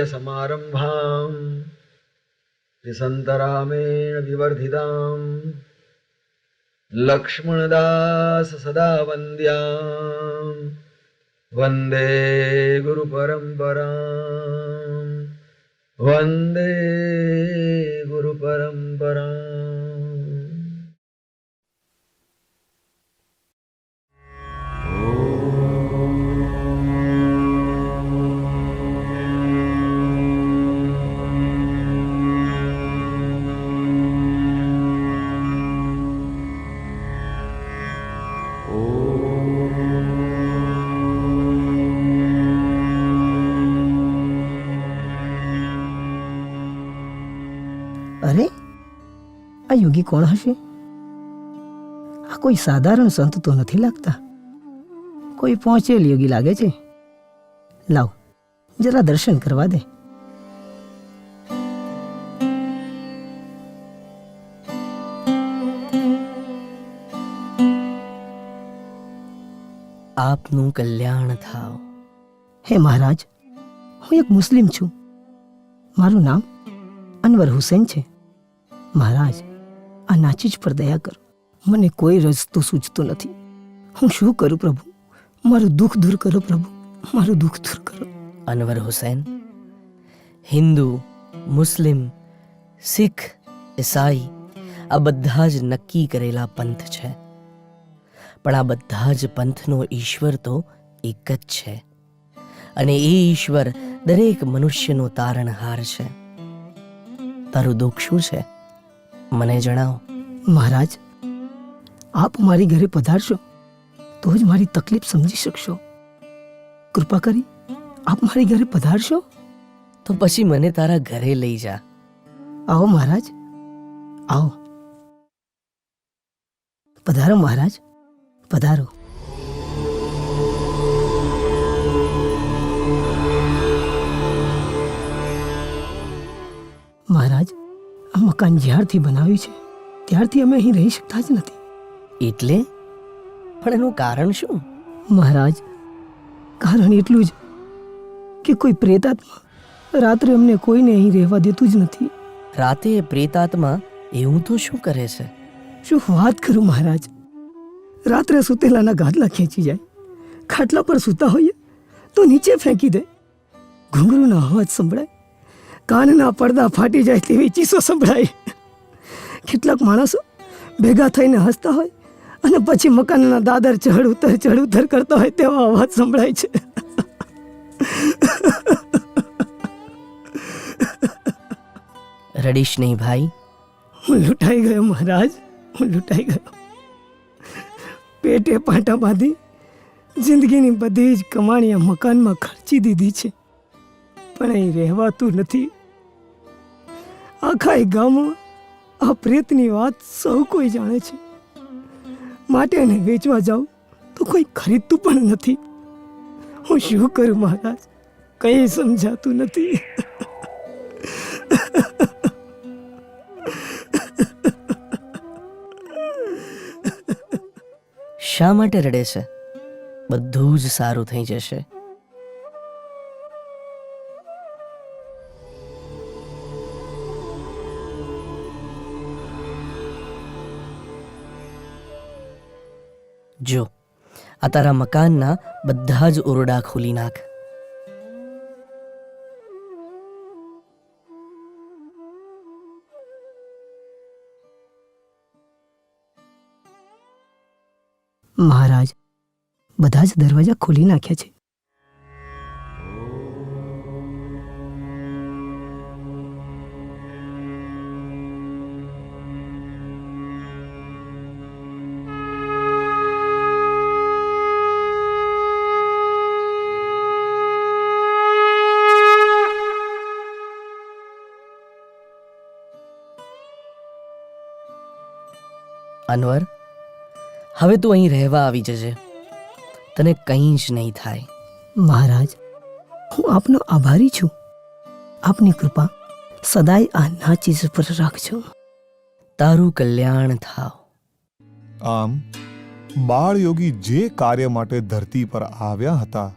समारंभां त्रिसन्तरामेण विवर्धितां लक्ष्मणदास सदा वन्द्यां वन्दे गुरुपरम्परां वन्दे गुरुपरम्परां। અરે, આ યોગી કોણ હશે? આ કોઈ સાધારણ સંત તો નથી લાગતા. કોઈ પહોંચેલ યોગી લાગે છે. લાવ, જરા દર્શન કરવા દે. આપનું કલ્યાણ થાવ. હે મહારાજ, હું એક મુસ્લિમ છું. મારું નામ અનવર હુસૈન છે. મહારાજ, આ નાચીજ પર દયા કરો. મને કોઈ રસ્તો સૂચતો નથી. હું શું કરું પ્રભુ? મારું દુઃખ દૂર કરો પ્રભુ, મારું દુઃખ દૂર કરો. અનવર હુસૈન, હિન્દુ, મુસ્લિમ, શીખ, ઈસાઈ આ બધા જ નક્કી કરેલા પંથ છે, પણ આ બધા જ પંથનો ઈશ્વર તો એક જ છે, અને એ ઈશ્વર દરેક મનુષ્યનો તારણહાર છે. તારું દુઃખ શું છે? મને જણાવો. મહારાજ, આપ મારી ઘરે પધારશો તો જ મારી તકલીફ સમજી શકશો. કૃપા કરી આપ મારી ઘરે પધારશો. તો પછી મને તારા ઘરે લઈ જા. આવો મહારાજ, આવો. પધારો મહારાજ, પધારો. મહારાજ, આ મકાન જ્યારથી બનાવ્યું છે ત્યારથી અમે અહીં રહી શકતા જ નથી. એટલે? પણ એનું કારણ શું? મહારાજ, કારણ એટલું જ કે કોઈ પ્રેતાત્મા રાત્રે અમને કોઈને અહીં રહેવા દેતું જ નથી. રાતે પ્રેતાત્મા એવું તો શું કરે છે? શું વાત કરું મહારાજ, રાત્રે સુતેલાના ગાદલા ખેંચી જાય, ખાટલા પર સૂતા હોઈએ તો નીચે ફેંકી દે, ઘૂંઘરૂનો અવાજ સંભળાય, કાનના પડદા ફાટી જાય તેવી ચીસો સંભળાય. કેટલાક માણસો ભેગા થઈને હસતા હોય અને પછી મકાનના દાદર ચઢ ઉતર કરતા હોય તેવા અવાજ સંભળાય છે. રડીશ નહીં ભાઈ. હું લૂંટાઈ ગયો મહારાજ, હું લૂંટાઈ ગયો. પેટે પાટા બાંધી જિંદગીની બધી જ કમાણી આ મકાનમાં ખર્ચી દીધી છે, પણ અહીં રહેવાતું નથી. આખા ગામમાં આ પ્રેતની વાત સૌ કોઈ જાણે છે, માટે એને વેચવા જાઉં તો કોઈ ખરીદતું પણ નથી. હું શું કરું મહારાજ, કંઈ સમજાતું નથી. શા માટે રડે છે? બધું જ સારું થઈ જશે. જો, આ તારા મકાનના બધા જ ઓરડા ખોલી નાખ. મહારાજ, બધા જ દરવાજા ખોલી નાખ્યા છે. અનવર, હવે તું અહીં રહેવા આવી જજે. તને કંઈ જ નહીં થાય. મહારાજ, હું આપનો આભારી છું. આપની કૃપા સદાય આ નાચીજ પર રાખજો. તારું કલ્યાણ થાવ. આમ બાળયોગી જે કાર્ય માટે ધરતી પર આવ્યા હતા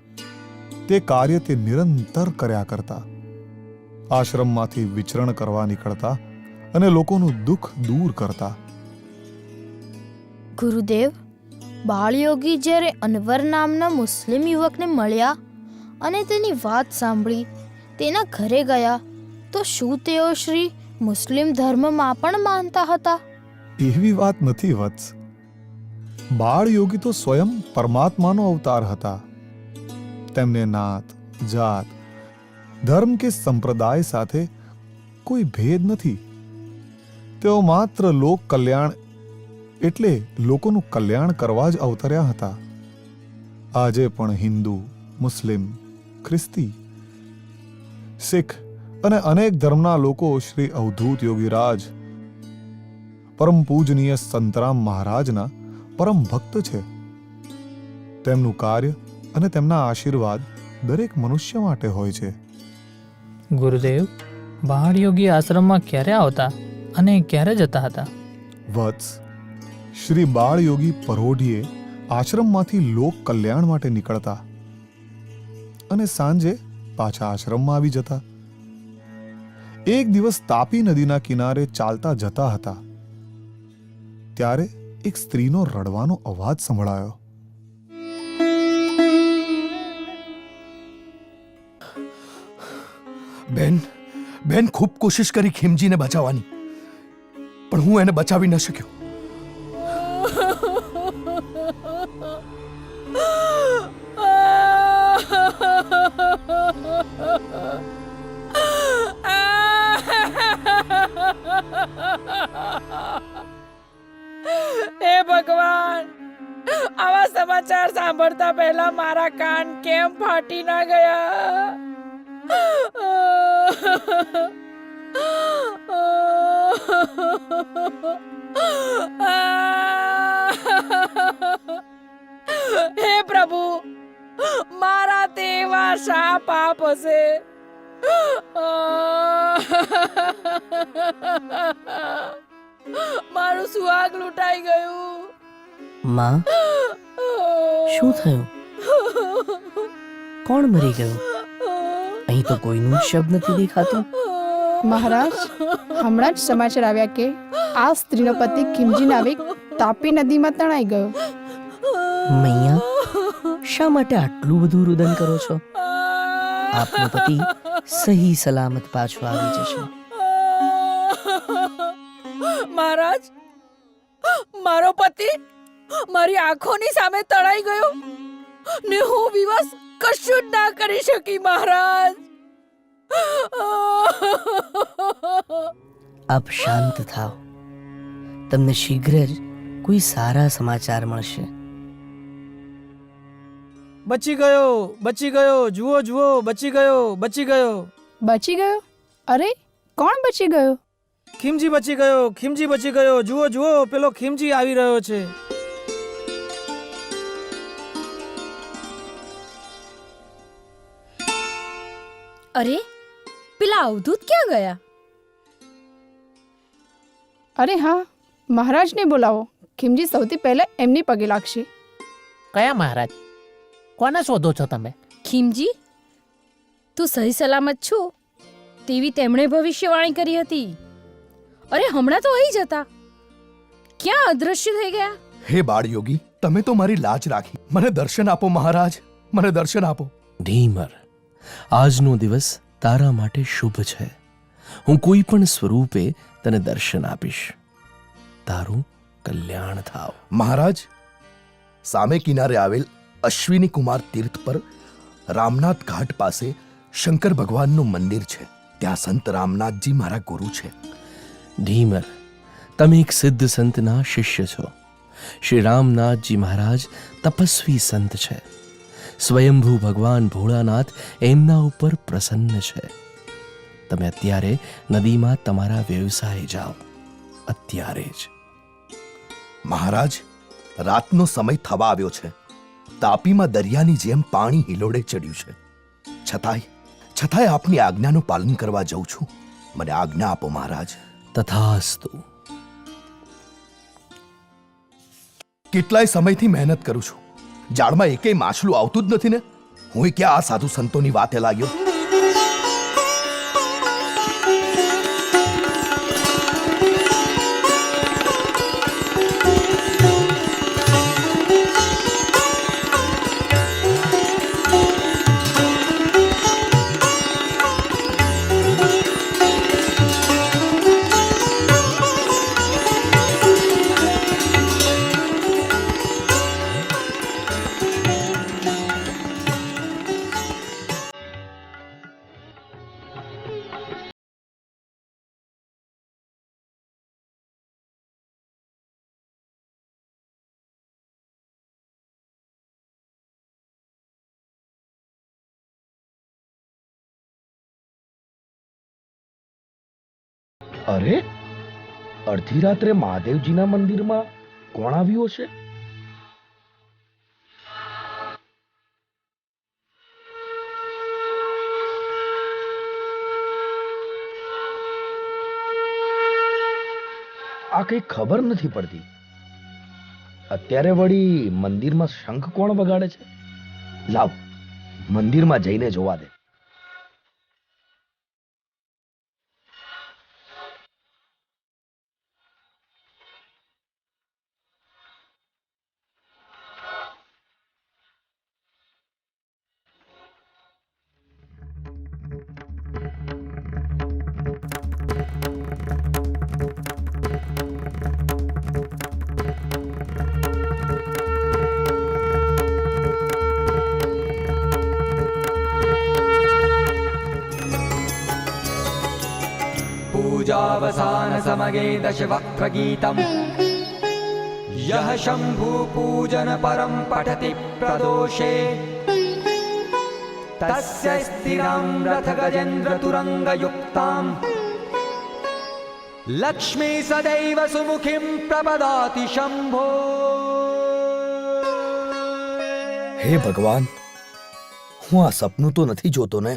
તે કાર્ય તે નિરંતર કર્યા કરતા. આશ્રમમાંથી વિચરણ કરવા નીકળતા અને લોકોનું દુઃખ દૂર કરતા. ગુરુદેવ, બાળયોગી જ્યારે અનવર નામના મુસ્લિમ યુવકને મળ્યા અને તેની વાત સાંભળી તેના ઘરે ગયા, તો શું તેઓ શ્રી મુસ્લિમ ધર્મમાં પણ માનતા હતા? એવી વાત નથી વત્સ. બાળયોગી તો સ્વયં પરમાત્માનો અવતાર હતા. તેમને નાત, જાત, ધર્મ કે સંપ્રદાય સાથે કોઈ ભેદ નથી. તેઓ માત્ર લોક કલ્યાણ એટલે લોકોનું કલ્યાણ કરવા જ અવતર્યા હતા. આજે પણ હિન્દુ, મુસ્લિમ, ખ્રિસ્તી, શીખ અને અનેક ધર્મના લોકો શ્રી અવધૂત યોગીરાજ પરમ પૂજનીય સંતરામ મહારાજના પરમ ભક્ત છે. તેમનું કાર્ય અને તેમના આશીર્વાદ દરેક મનુષ્ય માટે હોય છે. ગુરુદેવ, બાળયોગી આશ્રમમાં ક્યારે આવતા અને ક્યારે જતા હતા? વત્સ, શ્રી બાળયોગી પરોઢિયે આશ્રમમાંથી લોક કલ્યાણ માટે નીકળતા અને સાંજે પાછા આશ્રમમાં આવી જતા. એક દિવસ તાપી નદીના કિનારે ચાલતા જતા હતા ત્યારે એક સ્ત્રીનો રડવાનો અવાજ સંભળાયો. બેન ખૂબ કોશિશ કરી ખીમજીને બચાવવાની, પણ હું એને બચાવી ન શક્યો. હે ભગવાન, આવા સમાચાર સાંભળતા પહેલા મારા કાન કેમ ફાટી ના ગયા? હે પ્રભુ, મારા તેવા શા પાપ હશે? મારું સુહાગ લૂંટાઈ ગયું. માં, શું થયું? કોણ મરી ગયું? અહીં તો કોઈનું શબ્દ નથી દેખાતું. મહારાજ, હમણાં જ સમાચાર આવ્યા કે આ સ્ત્રીનો પતિ ખીમજી નાવિક તાપી નદીમાં તણાઈ ગયો. મૈયા, શા માટે આટલું બધું રુદન કરો છો? આપનો પતિ સહી સલામત પાછો આવી જશે. મહારાજ, મારો પતિ મારી આંખોની સામે તણાઈ ગયો ને હું વિવશ કશું જ ના કરી શકી. મહારાજ, આપ શાંત થાઓ. તમને શીઘ્ર જ કોઈ સારા સમાચાર મળશે. બચી ગયો, બચી ગયો, જુઓ જુઓ, બચી ગયો, બચી ગયો. બચી ગયો? અરે, કોણ બચી ગયો? ખીમજી બચી ગયો, ખીમજી બચી ગયો, જુઓ જુઓ, પેલો ખીમજી આવી રહ્યો છે. અરે, પેલા અવધૂત ક્યાં ગયા? અરે હા, મહારાજને બોલાવો. ખીમજી સૌથી પહેલા એમની પગે લાગશે. કયા મહારાજ? કોને શોધો છો તમે? ખીમજી, તું સહી સલામત છો તેવી તેમણે ભવિષ્યવાણી કરી હતી. અરે, હમણાં તો અહીં જ હતા, ક્યાં અદૃશ્ય થઈ ગયા? હે બાળયોગી, તમે તો મારી લાજ રાખી. મને દર્શન આપો મહારાજ, મને દર્શન આપો. ધીમર, આજનો દિવસ તારા માટે શુભ છે. હું કોઈ પણ સ્વરૂપે તને દર્શન આપીશ. તારું કલ્યાણ થાવ. મહારાજ, સામે કિનારે આવેલ અશ્વિની કુમાર તીર્થ પર રામનાથ ઘાટ પાસે શંકર ભગવાનનું મંદિર છે. ત્યાં સંત રામનાથજી મારા ગુરુ છે. ધીમર, તમે એક સિદ્ધ સંતના શિષ્ય છો. શ્રી રામનાથજી મહારાજ તપસ્વી સંત છે. સ્વયંભૂ ભગવાન ભોળાનાથ એમના ઉપર પ્રસન્ન છે. તમે અત્યારે નદીમાં તમારા વ્યવસાય જાઓ, અત્યારે જ. મહારાજ, રાતનો સમય થવા આવ્યો છે. તાપીમાં દરિયાની જેમ પાણી હિલોડે ચડ્યું છે. છતાંય આપની આજ્ઞાનું પાલન કરવા જઉં છું. મને આજ્ઞા આપો મહારાજ. તથાસ્તુ. કેટલાય સમયથી મહેનત કરું છું, જાળમાં એકેય માછલું આવતું જ નથી ને. હું ક્યાં આ સાધુ સંતોની વાતે લાગ્યો. અરે, અડધી રાત્રે મહાદેવજીના મંદિરમાં કોણ આવ્યું હશે? આ કઈ ખબર નથી પડતી. અત્યારે વળી મંદિરમાં શંખ કોણ વગાડે છે? લાવ, મંદિરમાં જઈને જોવા દે. पूजावसान समगे दशवक्त्र गीतम् यः शंभु पूजन परम पठति प्रदोषे तस्य स्थिरां रथ गजेन्द्र तुरंग युक्तां लक्ष्मी सदैव सुमुखीं प्रपदाति शंभो. હે ભગવાન, હું આ સપનું તો નથી જોતો ને?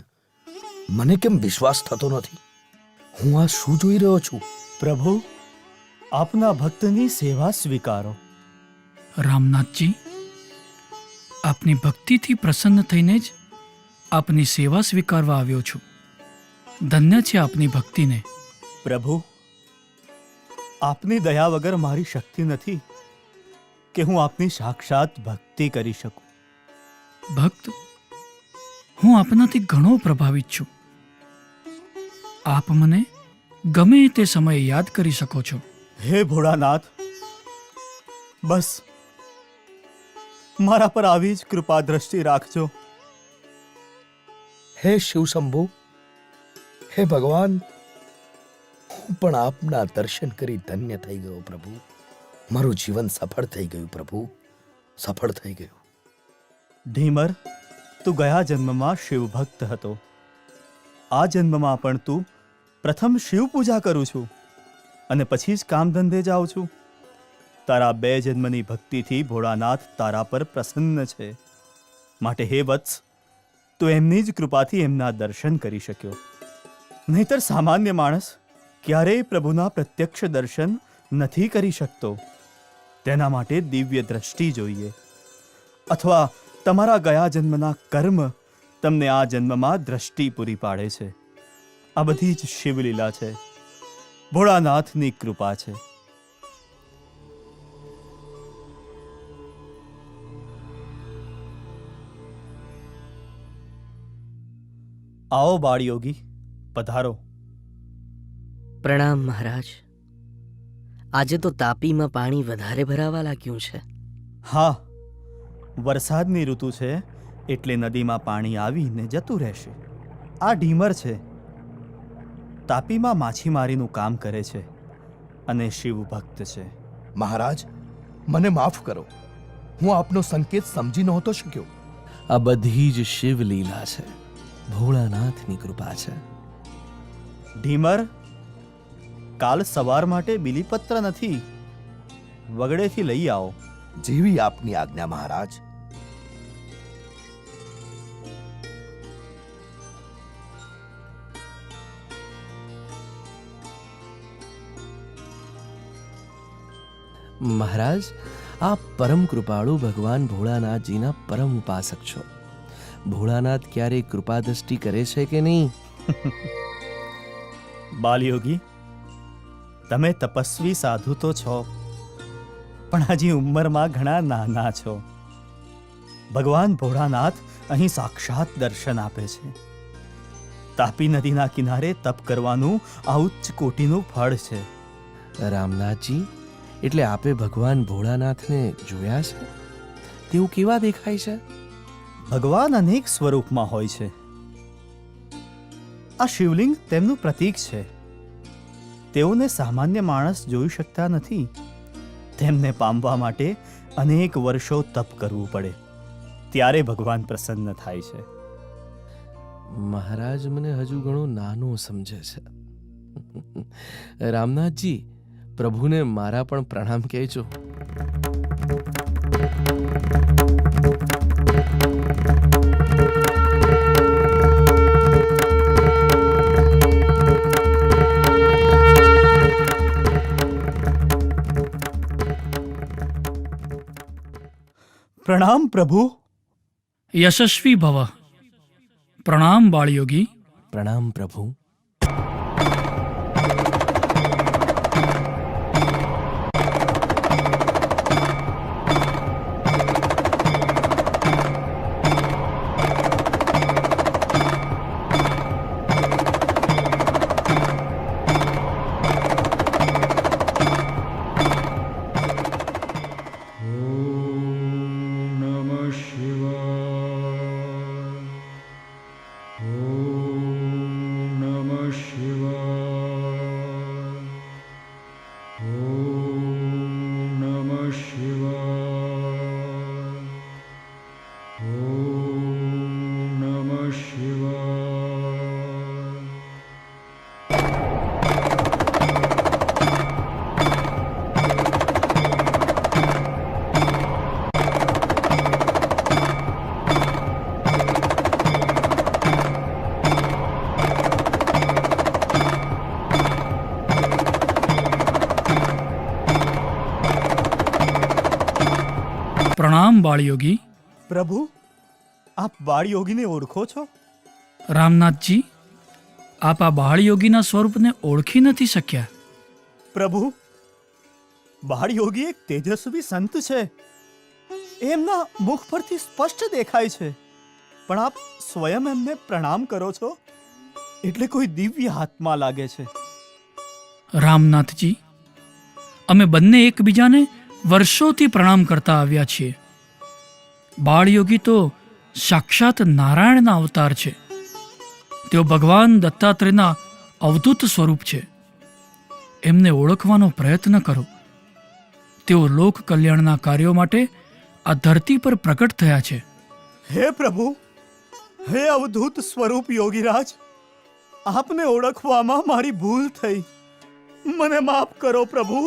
મને કેમ વિશ્વાસ થતો નથી? હું આ શું જોઈ રહ્યો છું? પ્રભુ, આપના ભક્તની સેવા સ્વીકારો. રામનાથજી, આપની ભક્તિથી પ્રસન્ન થઈને જ આપની સેવા સ્વીકારવા આવ્યો છું. ધન્ય છે આપની ભક્તિને. પ્રભુ, આપની દયા વગર મારી શક્તિ નથી કે હું આપની સાક્ષાત ભક્તિ કરી શકું. ભક્ત, હું આપનાથી ઘણો પ્રભાવિત છું. આપ મને ગમે તે સમયે યાદ કરી શકો છો. હે ભોળાનાથ, બસ મારા પર આવી જ કૃપા દ્રષ્ટિ રાખજો. હે શિવ શંભુ, હે ભગવાન, હું પણ આપના દર્શન કરી ધન્ય થઈ ગયો પ્રભુ. મારું જીવન સફળ થઈ ગયું પ્રભુ, સફળ થઈ ગયું. ઢીમર, તું ગયા જન્મમાં શિવ ભક્ત હતો. આ જન્મમાં પણ તું પ્રથમ શિવ પૂજા કરું છું અને પછી જ કામ ધંધે જાઉં છું. તારા 2 જન્મની ભક્તિથી ભોળાનાથ તારા પર પ્રસન્ન છે. માટે હે વત્સ, તું એમની જ કૃપાથી એમના દર્શન કરી શક્યો. નહીતર સામાન્ય માણસ ક્યારેય પ્રભુના પ્રત્યક્ષ દર્શન નથી કરી શકતો. તેના માટે દિવ્ય દ્રષ્ટિ જોઈએ, અથવા તમારા ગયા જન્મના કર્મ તમને આ જન્મમાં દ્રષ્ટિ પૂરી પાડે છે. આ બધી જ શિવલીલા છે, ભોળાનાથની કૃપા છે. આવો બાળયોગી, પધારો. પ્રણામ મહારાજ. આજે તો તાપીમાં પાણી વધારે ભરાવા લાગ્યું છે. હા, વરસાદની ઋતુ છે એટલે નદીમાં પાણી આવીને જતું રહેશે. આ ઢીમર છે, તાપીમાં માછીમારીનું કામ કરે છે અને શિવ ભક્ત છે. મહારાજ, મને માફ કરો, હું આપનો સંકેત સમજી નહોતો શક્યો. આ બધી જ શિવ લીલા છે, ભોળાનાથની કૃપા છે. ઢીમર, કાલ સવાર માટે બિલીપત્ર નથી, વગડેથી લઈ આવો. જેવી આપની આજ્ઞા મહારાજ. મહારાજ, આપ પરમ કૃપાળુ ભગવાન ભોળાનાથજીના પરમ ઉપાસક છો. ભોળાનાથ ક્યારેય કૃપા દ્રષ્ટિ કરે છે કે નહીં? બાલયોગી, તમે તપસ્વી સાધુ તો છો, પણ હજી ઉંમરમાં ઘણા નાના છો. ભગવાન ભોળાનાથ અહીં સાક્ષાત દર્શન આપે છે. તાપી નદીના કિનારે તપ કરવાનું આ ઉચ્ચ કોટીનું ફળ છે. રામનાથજી, એટલે આપે ભગવાન ભોળાનાથને જોયા છે? તેઓ કેવા દેખાય છે? ભગવાન અનેક સ્વરૂપમાં હોય છે. આ શિવલિંગ તેમનું પ્રતીક છે. તેઓને સામાન્ય માણસ જોઈ શકતા નથી. તેમને પામવા માટે અનેક વર્ષો તપ કરવું પડે, ત્યારે ભગવાન પ્રસન્ન થાય છે. મહારાજ મને હજુ ઘણો નાનો સમજે છે. રામનાથજી, પ્રભુને મારા પણ પ્રણામ કહેજો. પ્રણામ પ્રભુ. યશસ્વી ભવ. પ્રણામ બાળયોગી. પ્રણામ પ્રભુ. પ્રણામ બાળયોગી. પ્રભુ, આપ બાળયોગીને ઓળખો છો? રામનાથજી, આપ આ બાળયોગીના સ્વરૂપને ઓળખી નથી શક્યા. પ્રભુ, બાળયોગી એક તેજસ્વી સંત છે. એમના મુખ પરથી સ્પષ્ટ દેખાય છે, પણ આપ સ્વયં એમને પ્રણામ કરો છો એટલે કોઈ દિવ્ય આત્મા લાગે છે. રામનાથજી, અમે બંને એકબીજાને વર્ષોથી પ્રણામ કરતા આવ્યા છીએ. બાળયોગી તો સાક્ષાત નારાયણના અવતાર છે. તેઓ ભગવાન દત્તાત્રેયના અવધૂત સ્વરૂપ છે. એમને ઓળખવાનો પ્રયત્ન કરો. તેઓ લોક કલ્યાણના કાર્યો માટે આ ધરતી પર પ્રકટ થયા છે. હે પ્રભુ, હે અવધૂત સ્વરૂપ યોગીરાજ, આપને ઓળખવામાં મારી ભૂલ થઈ. મને માફ કરો પ્રભુ.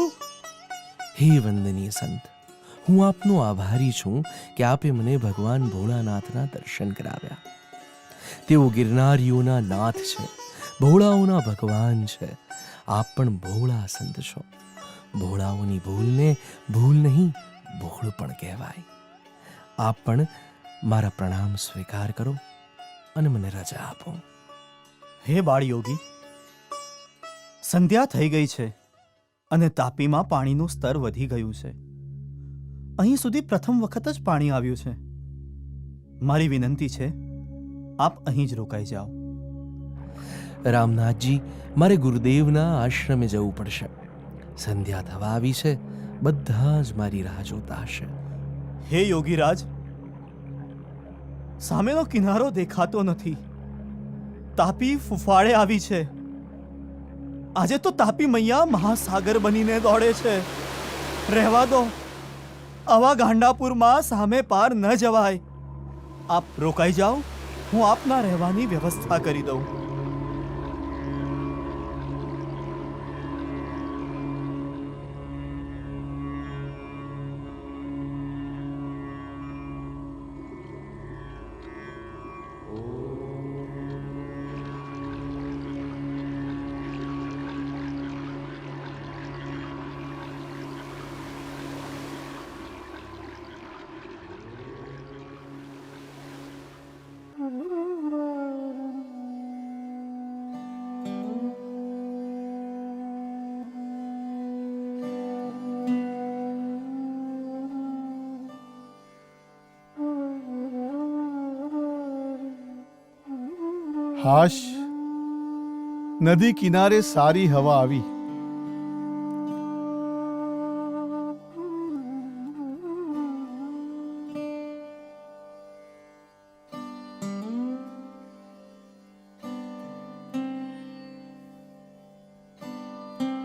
હે વંદનીય સંત, હું આપનો આભારી છું કે આપે મને ભગવાન ભોળાનાથના દર્શન કરાવ્યા. તેઓ ગિરનારીઓના નાથ છે, ભોળાઓના ભગવાન છે. આપ પણ ભોળા સંત છો. ભોળાઓની ભૂલને ભૂલ નહીં, ભોળ પણ કહેવાય. આપ પણ મારા પ્રણામ સ્વીકાર કરો અને મને રજા આપો. હે બાળયોગી, સંધ્યા થઈ ગઈ છે અને તાપીમાં પાણીનું સ્તર વધી ગયું છે. અહીં સુધી પ્રથમ વખત જ પાણી આવ્યું છે. મારી વિનંતી છે, આપ અહીં જ રોકાઈ જાઓ. રામનાથજી, મારે ગુરુદેવના આશ્રમે જવું પડશે. સંધ્યા થવા આવી છે. બધા જ મારી રાહ જોતા હશે. હે યોગીરાજ, સામેનો કિનારો દેખાતો નથી. તાપી ફૂફાડે આવી છે. આજે તો તાપી મૈયા મહાસાગર બનીને દોડે છે. રહેવા દો, આવા ગાંડાપુરમાં સામે પાર ન જવાય. આપ રોકાઈ જાઓ, હું આપના રહેવાની વ્યવસ્થા કરી દઉં. હાશ, નદી કિનારે સારી હવા આવી.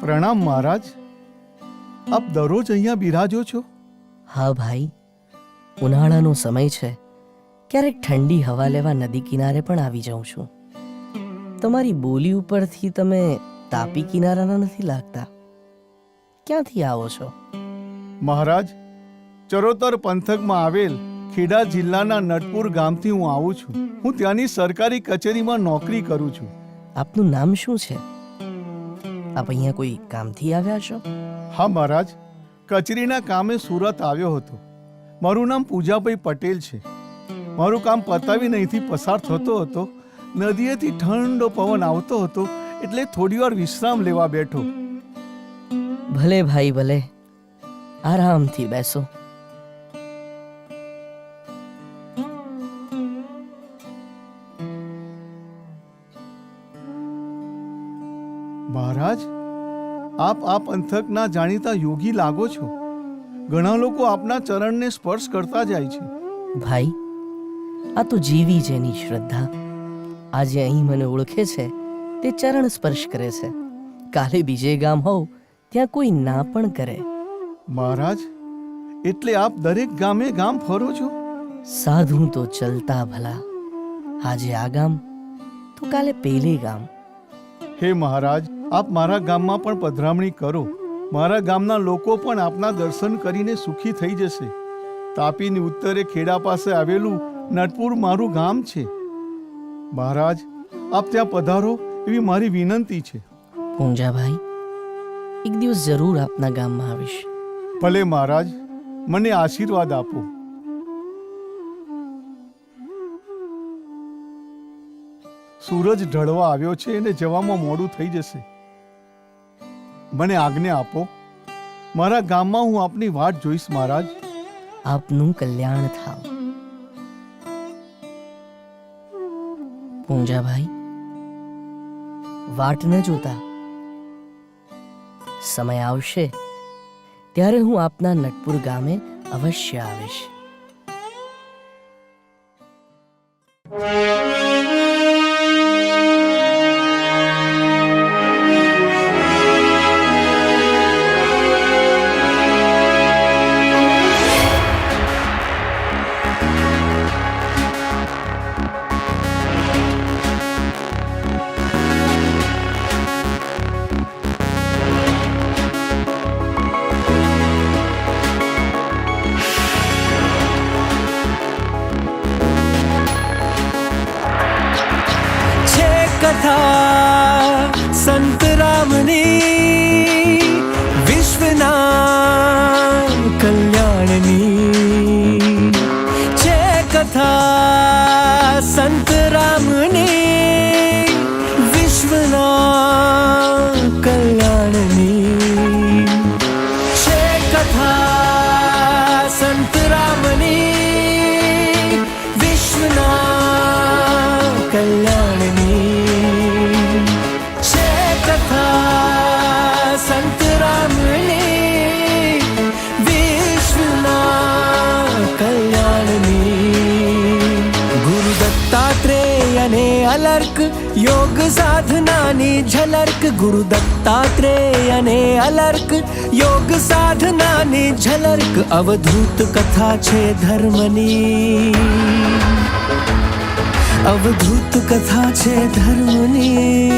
પ્રણામ મહારાજ, આપ દરરોજ અહીંયા બિરાજો છો? હા ભાઈ, ઉનાળાનો સમય છે. ક્યારેક ઠંડી હવા લેવા નદી કિનારે પણ આવી જાઉં છું. તમારી બોલી ઉપરથી તમે તાપી કિનારાના નથી લાગતા. ક્યાંથી આવો છો? મહારાજ, ચરોતર પંથકમાં આવેલ ખેડા જિલ્લાના નટપુર ગામથી હું આવું છું. હું ત્યાંની સરકારી કચેરીમાં નોકરી કરું છું. આપનું નામ શું છે? આપ અહીંયા કોઈ કામથી આવ્યા છો? હા મહારાજ, કચેરીના કામે સુરત આવ્યો હતો. મારું નામ પૂજાભાઈ પટેલ છે. મારું કામ પતાવીને અહીંથી પસાર થતો હતો. નદીએથી ઠંડો પવન આવતો હતો, એટલે થોડી વાર વિશ્રામ લેવા બેઠો. ભલે ભાઈ ભલે, આરામથી બેસો. મહારાજ, આપ આ પંથકના જાણીતા યોગી લાગો છો. ઘણા લોકો આપના ચરણને સ્પર્શ કરતા જાય છે. ભાઈ, આ તો જીવી જેની શ્રદ્ધા. આજે અહીં મને ઓળખે છે તે ચરણ સ્પર્શ કરે છે. કાલે બીજે ગામ હોવ ત્યાં કોઈ ના પણ કરે. મહારાજ, એટલે આપ દરેક ગામે ગામ ફરો છો? સાધુ તો ચલતા ભલા. આજે આ ગામ તો કાલે પેલે ગામ. હે મહારાજ, આપ મારા ગામમાં પણ પધરામણી કરો. મારા ગામના લોકો પણ આપના દર્શન કરીને સુખી થઈ જશે. તાપીની ઉત્તરે ખેડા પાસે આવેલું નટપુર મારું ગામ છે. મહારાજ, આપ ત્યાં પધારો એવી મારી વિનંતી છે. પૂંજાભાઈ, એક દિવસ જરૂર આપના ગામમાં આવીશ. ભલે મહારાજ, મને આશીર્વાદ આપો. સૂરજ ઢળવા આવ્યો છે અને જવામાં મોડું થઈ જશે. મને આજ્ઞા આપો. મારા ગામમાં હું આપની વાટ જોઈશ મહારાજ. આપનું કલ્યાણ થાવ. પૂંજાભાઈ, વાટ ન જોતા. સમય આવશે ત્યારે હું આપના નટપુર ગામે અવશ્ય આવીશ. સંત રામની વિશ્વના કલ્યાણની છે કથા. સંત રામની વિશ્વના કલ્યાણની છે કથા. સંત રામની વિશ્વના કલ્યાણની સંત રામની વિશ્વના કલ્યાણની. ગુરુ દત્તાત્રેયને અલર્ક યોગ સાધનાની ઝલક. ગુરુ દત્તાત્રેયને અલર્ક યોગ સાધનાની ઝલક. અવધૂત કથા છે ધર્મની. અવધૂત કથા છે ધર્મની.